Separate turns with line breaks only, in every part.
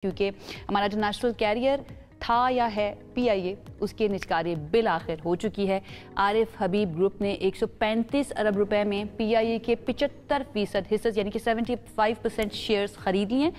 کیونکہ ہمارا جو نیشنل کیریئر تھا یا ہے پی آئی اے، اس کی نجکاری بالآخر ہو چکی ہے۔ عارف حبیب گروپ نے 135 ارب روپے میں پی آئی اے کے 75% حصص یعنی کہ 75% شیئرز خرید لیے ہیں۔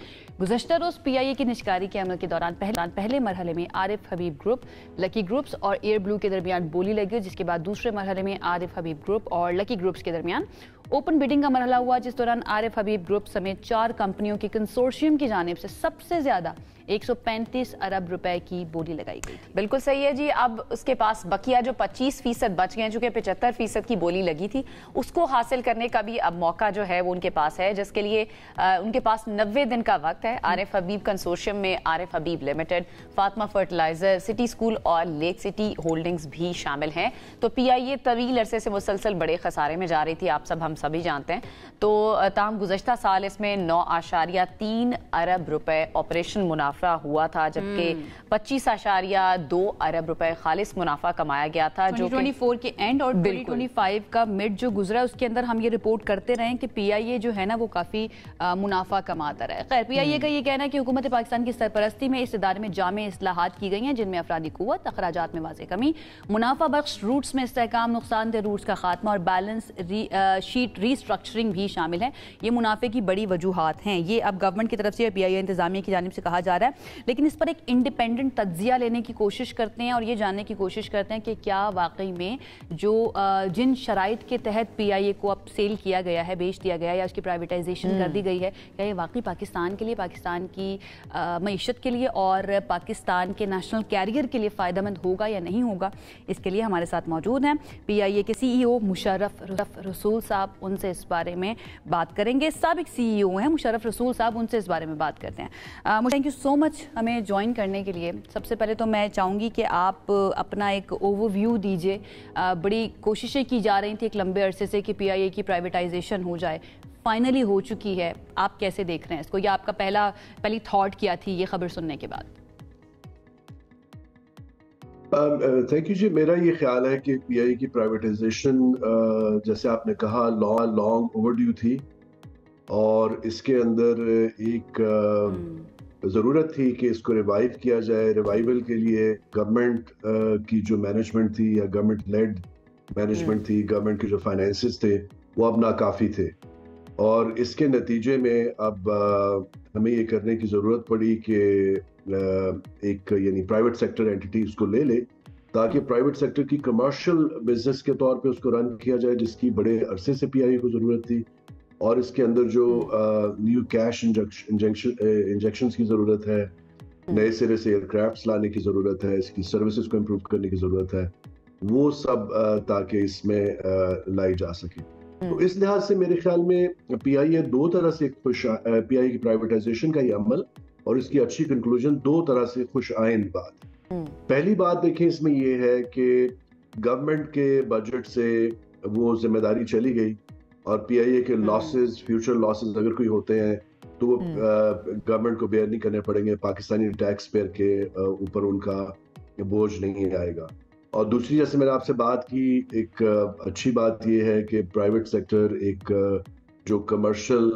گزشتہ روز پی آئی اے کی نجکاری کے عمل کے دوران پہلے مرحلے میں عارف حبیب گروپ، لکی گروپس اور ایئر بلو کے درمیان بولی لگی، جس کے بعد دوسرے مرحلے میں عارف حبیب گروپ اور لکی گروپس کے درمیان اوپن بیڈنگ کا مرحلہ ہوا، جس دوران عارف حبیب گروپ سمیت 4 کمپنیوں کے کنسورشیم کی جانب سے سب سے زیادہ 135 ارب روپے کی بولی لگائی گئی تھی۔
بالکل صحیح ہے جی۔ اب اس کے پاس بقیہ جو 25% بچ گئے ہیں، چونکہ 75% کی بولی لگی تھی، اس کو حاصل کرنے کا بھی اب موقع جو ہے وہ ان کے پاس ہے، جس کے لیے ان کے پاس 90 دن کا وقت ہے۔ عارف حبیب کنسورشیم میں Arif Habib limited, Fatima fertiliser, city school اور لیک سٹی ہولڈنگز بھی شامل ہیں۔ تو پی آئی اے طویل عرصے سے مسلسل بڑے خسارے میں جا رہی تھی، ہم سبھی جانتے ہیں۔ تو تاہم گزشتہ سال اس میں 9.3 ارب روپے آپریشن منافع ہوا تھا، جبکہ 25.2 ارب روپے خالص منافع کمایا گیا تھا، جو
2024 کے اینڈ اور 2025 کا مڈ جو گزرا، اس کے اندر ہم یہ رپورٹ کرتے رہے کہ پی آئی اے جو ہے نا وہ کافی منافع کماتا رہا ہے۔ خیر، پی آئی اے کا یہ کہنا ہے کہ حکومت پاکستان کی سرپرستی میں اس ادارے میں جامع اصلاحات کی گئی ہیں، جن میں افرادی قوت، اخراجات میں واضح کمی، منافع بخش روٹس میں استحکام، نقصان دہ روٹس کا خاتمہ اور بیلنس شیٹ ری اسٹرکچرنگ بھی شامل ہے۔ یہ منافع کی بڑی وجوہات ہیں۔ یہ اب گورنمنٹ کی طرف سے پی آئی اے انتظامیہ کی جانب سے کہا جا رہا ہے، لیکن اس پر ایک انڈیپینڈنٹ تجزیہ لینے کی کوشش کرتے ہیں اور یہ جاننے کی کوشش کرتے ہیں کہ کیا واقعی میں جو جن شرائط کے تحت پی آئی اے کو اب سیل کیا گیا ہے، بیچ دیا گیا ہے یا اس کی پرائیویٹائزیشن کر دی گئی ہے، کیا یہ واقعی پاکستان کے لیے، پاکستان کی معیشت کے لیے اور پاکستان کے نیشنل کیریئر کے لیے فائدہ مند ہوگا یا نہیں ہوگا۔ اس کے لیے ہمارے ساتھ موجود ہیں پی آئی اے کے سی ای او مشرف رسول صاحب، ان سے اس بارے میں بات کریں گے۔ سابق سی ای او ہیں مشرف رسول صاحب، ان سے اس بارے میں بات کرتے ہیں۔ تھینک یو سو مچ ہمیں جوائن کرنے کے لیے۔ سب سے پہلے تو میں چاہوں گی کہ آپ اپنا ایک اوور ویو دیجئے۔ بڑی کوششیں کی جا رہی تھیں ایک لمبے عرصے سے کہ پی آئی اے کی پرائیویٹائزیشن ہو جائے، فائنلی ہو چکی ہے۔ آپ کیسے دیکھ رہے ہیں اس کو، یا آپ کا پہلی تھاٹ کیا تھی یہ خبر سننے کے بعد؟
تھینک یو جی۔ میرا یہ خیال ہے کہ پی آئی کی پرائیویٹائزیشن جیسے آپ نے کہا لانگ اوور ڈیو تھی، اور اس کے اندر ایک ضرورت تھی کہ اس کو ریوائیو کیا جائے۔ ریوائیول کے لیے گورنمنٹ کی جو مینجمنٹ تھی یا گورنمنٹ لیڈ مینجمنٹ تھی، گورنمنٹ کے جو فائنینسز تھے وہ اب ناکافی تھے، اور اس کے نتیجے میں اب ہمیں یہ کرنے کی ضرورت پڑی کہ ایک یعنی پرائیویٹ سیکٹر اینٹیٹی اس کو لے لے، تاکہ پرائیویٹ سیکٹر کی کمرشل بزنس کے طور پہ اس کو رن کیا جائے، جس کی بڑے عرصے سے پی آئی کو ضرورت تھی، اور اس کے اندر جو نیو کیش انجیکشنز کی ضرورت ہے، نئے سرے سے ایئر کرافٹس لانے کی ضرورت ہے، اس کی سروسز کو امپروو کرنے کی ضرورت ہے، وہ سب تاکہ اس میں لائی جا سکے۔ تو اس لحاظ سے میرے خیال میں پی آئی اے دو طرح سے پی آئی کی پرائیویٹائزیشن کا یہ عمل اور اس کی اچھی کنکلوژن دو طرح سے خوش آئند بات۔ پہلی بات دیکھیں اس میں یہ ہے کہ گورنمنٹ کے بجٹ سے وہ ذمہ داری چلی گئی، اور پی آئی اے کے لاسز، فیوچر لاسز اگر کوئی ہوتے ہیں تو وہ گورنمنٹ کو بیئر نہیں کرنے پڑیں گے، پاکستانی ٹیکس پیئر کے اوپر ان کا بوجھ نہیں آئے گا۔ اور دوسری، جیسے میں نے آپ سے بات کی، ایک اچھی بات یہ ہے کہ پرائیویٹ سیکٹر ایک جو کمرشل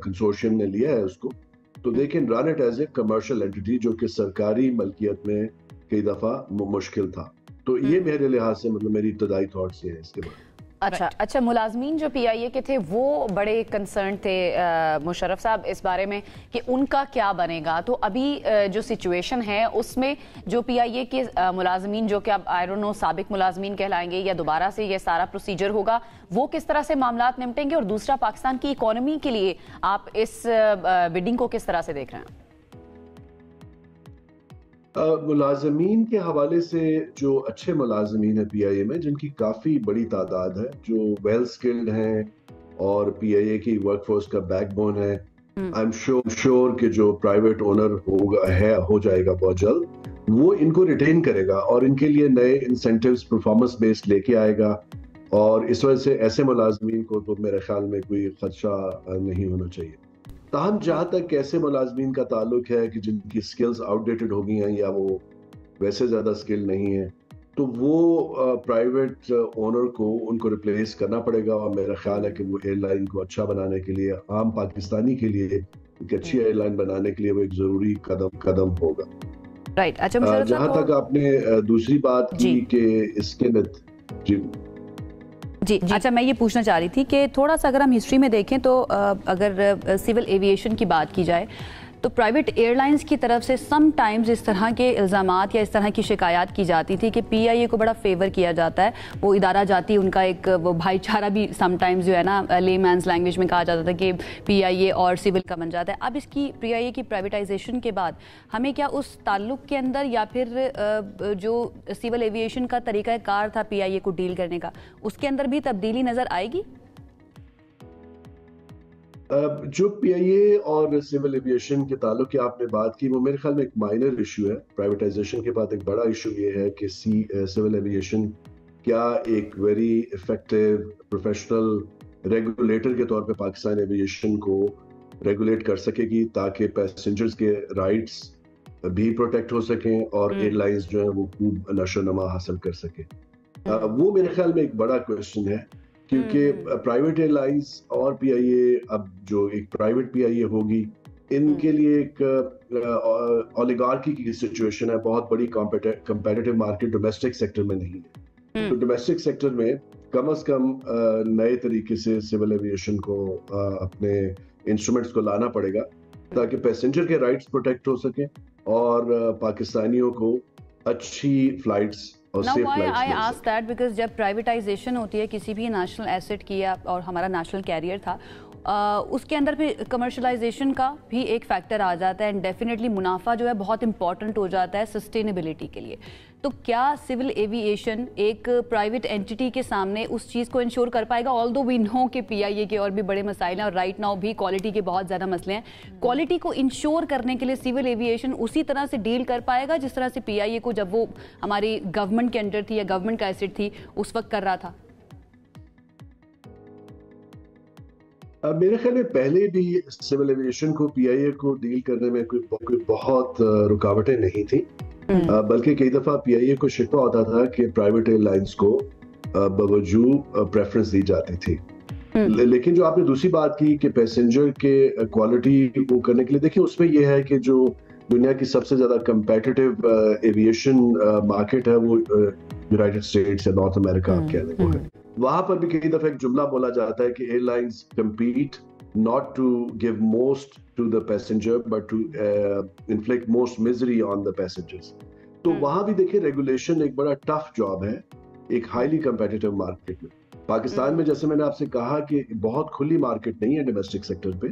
کنسورشیم نے لیا ہے اس کو، تو they can run it as a commercial entity, جو کہ سرکاری ملکیت میں کئی دفعہ مشکل تھا۔ تو یہ میرے لحاظ سے مطلب میری ابتدائی تھاٹس یہ ہے اس کے بارے میں۔
اچھا، ملازمین جو پی آئی اے کے تھے وہ بڑے کنسرن تھے مشرف صاحب اس بارے میں کہ ان کا کیا بنے گا۔ تو ابھی جو سچویشن ہے اس میں جو پی آئی اے کے ملازمین جو کہ اب آئی ڈونٹ نو سابق ملازمین کہلائیں گے یا دوبارہ سے یہ سارا پروسیجر ہوگا، وہ کس طرح سے معاملات نمٹیں گے، اور دوسرا پاکستان کی اکانومی کے لیے آپ اس بڈنگ کو کس طرح سے دیکھ رہے ہیں؟
ملازمین کے حوالے سے جو اچھے ملازمین ہیں پی آئی اے میں، جن کی کافی بڑی تعداد ہے، جو ویل اسکلڈ ہیں اور پی آئی اے کی ورک فورس کا بیک بون ہے، آئی ایم شیور کہ جو پرائیویٹ اونر ہو جائے گا بہت جلد، وہ ان کو ریٹین کرے گا اور ان کے لیے نئے انسینٹیوز پرفارمنس بیسڈ لے کے آئے گا، اور اس وجہ سے ایسے ملازمین کو تو میرے خیال میں کوئی خدشہ نہیں ہونا چاہیے۔ تاہم جہاں تک ایسے ملازمین کا تعلق ہے کہ جن کی سکلز آؤٹ ڈیٹڈ ہو گئی ہیں یا وہ ویسے زیادہ سکل نہیں ہیں، تو وہ پرائیویٹ اونر کو ان کو ریپلیس کرنا پڑے گا، اور میرا خیال ہے کہ وہ ایئر لائن کو اچھا بنانے کے لیے، عام پاکستانی کے لیے ایک اچھی ایئر لائن بنانے کے لیے وہ ایک ضروری قدم ہوگا.
رائٹ. اچھا مشرف
جہاں تک آپ نے دوسری بات کی کہ اس کے
جی اچھا میں یہ پوچھنا چاہ رہی تھی کہ تھوڑا سا اگر ہم ہسٹری میں دیکھیں تو اگر سول ایویشن کی بات کی جائے تو پرائیویٹ ایئر لائنز کی طرف سے سم ٹائمز اس طرح کے الزامات یا اس طرح کی شکایات کی جاتی تھی کہ پی آئی اے کو بڑا فیور کیا جاتا ہے. وہ ادارہ جاتی ان کا ایک وہ بھائی چارہ بھی سم ٹائمز جو ہے نا لے مینز لینگویج میں کہا جاتا تھا کہ پی آئی اے اور سول کا بن جاتا ہے. اب اس کی پی آئی اے کی پرائیویٹائزیشن کے بعد ہمیں کیا اس تعلق کے اندر یا پھر جو سول ایویشن کا طریقہ کار تھا پی آئی اے کو ڈیل کرنے کا اس کے اندر بھی تبدیلی نظر آئے گی؟
جو پی آئی اے اور سول ایویشن کے تعلق کی آپ نے بات کی وہ میرے خیال میں ایک مائنر ایشو ہے. پرائیویٹائزیشن کے بعد ایک بڑا ایشو یہ ہے کہ سول ایویشن کیا ایک ویری افیکٹو پروفیشنل ریگولیٹر کے طور پہ پاکستان ایویشن کو ریگولیٹ کر سکے گی تاکہ پیسنجرز کے رائٹس بھی پروٹیکٹ ہو سکیں اور ایئر لائنز جو ہیں وہ خوب نشو و نما حاصل کر سکیں. وہ میرے خیال میں ایک بڑا کویسچن ہے کیونکہ پرائیویٹ ایئر لائنز اور پی آئی اے اب جو ایک پرائیویٹ پی آئی اے ہوگی ان کے لیے ایک اولیگارکی کی سچویشن ہے. بہت بڑی کمپیٹیٹو مارکیٹ ڈومیسٹک سیکٹر میں نہیں ہے. تو ڈومیسٹک سیکٹر میں کم از کم نئے طریقے سے سول ایویشن کو اپنے انسٹرومنٹس کو لانا پڑے گا تاکہ پیسنجر کے رائٹس پروٹیکٹ ہو سکیں اور پاکستانیوں کو اچھی flights.
Now why I ask that because جب پرائیویٹائزیشن ہوتی ہے کسی بھی نیشنل ایسٹ کی اور ہمارا نیشنل کیریئر تھا اس کے اندر بھی کمرشلائزیشن کا بھی ایک فیکٹر آ جاتا ہے اینڈ ڈیفینیٹلی منافع جو ہے بہت امپورٹنٹ ہو جاتا ہے سسٹینیبلٹی کے لیے. تو کیا سول ایویشن ایک پرائیویٹ اینٹی کے سامنے اس چیز کو انشور کر پائے گا؟ آل دو وی نو کہ پی آئی اے کے اور بھی بڑے مسائل ہیں اور رائٹ ناؤ بھی کوالٹی کے بہت زیادہ مسئلے ہیں. کوالٹی کو انشور کرنے کے لیے سول ایویشن اسی طرح سے ڈیل کر پائے گا جس طرح سے پی آئی اے کو جب وہ ہماری گورنمنٹ کے انڈر تھی یا گورنمنٹ کا ایسٹ تھی اس وقت کر رہا تھا؟
میرے خیال میں پہلے بھی سول ایویشن کو پی آئی اے کو ڈیل کرنے میں کوئی بہت رکاوٹیں نہیں تھیں بلکہ کئی دفعہ پی آئی اے کو شکوہ ہوتا تھا کہ پرائیویٹ ایئر لائنز کو بوجود پریفرنس دی جاتی تھی. لیکن جو آپ نے دوسری بات کی کہ پیسنجر کے کوالٹی کو کرنے کے لیے دیکھیں اس میں یہ ہے کہ جو دنیا کی سب سے زیادہ کمپیٹیٹو ایویشن مارکیٹ ہے وہ یونائٹڈ اسٹیٹس یا نارتھ امریکہ آپ کہہ لیں وہ ہے. وہاں پر بھی کئی دفعہ ایک جملہ بولا جاتا ہے کہ airlines compete not to give most to the passenger but to inflict most misery on the passengers. تو وہاں بھی دیکھیں ریگولیشن ایک بڑا ٹف جاب ہے ایک ہائیلی کمپیٹیٹو مارکیٹ میں. پاکستان میں جیسے میں نے آپ سے کہا کہ بہت کھلی مارکیٹ نہیں ہے ڈومیسٹک سیکٹر پہ,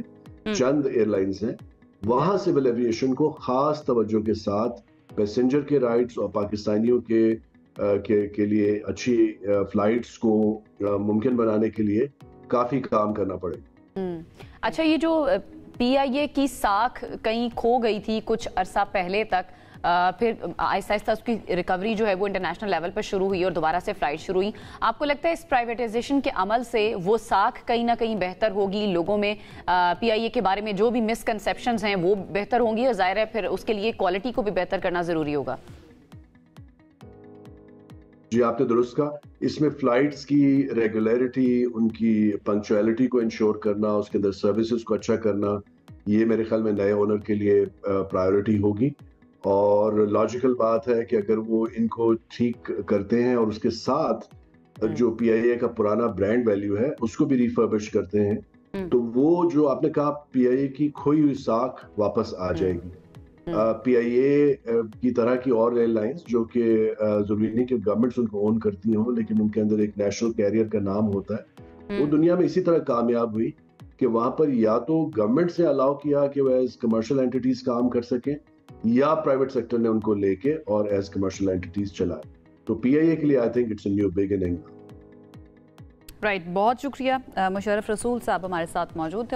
چند ایئر لائنز ہیں. وہاں سول ایویشن کو خاص توجہ کے ساتھ پیسنجر کے رائٹس اور پاکستانیوں کے لیے اچھی فلائٹس کو ممکن بنانے کے لیے کافی کام کرنا پڑے گا.
اچھا, یہ جو پی آئی اے کی ساکھ کہیں کھو گئی تھی کچھ عرصہ پہلے تک, پھر آہستہ آہستہ اس کی ریکوری جو ہے وہ انٹرنیشنل لیول پر شروع ہوئی اور دوبارہ سے فلائٹ شروع ہوئی. آپ کو لگتا ہے اس پرائیویٹائزیشن کے عمل سے وہ ساکھ کہیں نہ کہیں بہتر ہوگی, لوگوں میں پی آئی اے کے بارے میں جو بھی مسکنسیپشنز ہیں وہ بہتر ہوں گی اور ظاہر ہے پھر اس کے لیے کوالٹی کو بھی بہتر کرنا ضروری ہوگا؟
جی آپ نے درست کہا, اس میں فلائٹس کی ریگولیرٹی, ان کی پنکچویلٹی کو انشور کرنا, اس کے اندر سروسز کو اچھا کرنا, یہ میرے خیال میں نئے اونر کے لیے پرائیورٹی ہوگی. اور لاجیکل بات ہے کہ اگر وہ ان کو ٹھیک کرتے ہیں اور اس کے ساتھ جو پی آئی اے کا پرانا برانڈ ویلیو ہے اس کو بھی ریفربش کرتے ہیں تو وہ جو آپ نے کہا پی آئی اے کی کھوئی ہوئی ساکھ واپس آ جائے گی. پی آئی اے کی طرح کی اور ایئر لائنز جو کہ ضروری نہیں کہ گورنمنٹس ان کو اون کرتی ہوں لیکن ان کے اندر ایک نیشنل کیریئر کا نام ہوتا ہے, وہ دنیا میں اسی طرح کامیاب ہوئی کہ وہاں پر یا تو گورنمنٹ سے الاؤ کیا کہ وہ ایز کمرشل اینٹیز کام کر سکیں یا پرائیویٹ سیکٹر نے ان کو لے کے اور ایز کمرشل اینٹیز چلائے. تو پی آئی اے کے لیے I think it's a new beginning.
Right, بہت شکریہ. مشرف رسول صاحب ہمارے ساتھ موجود تھے.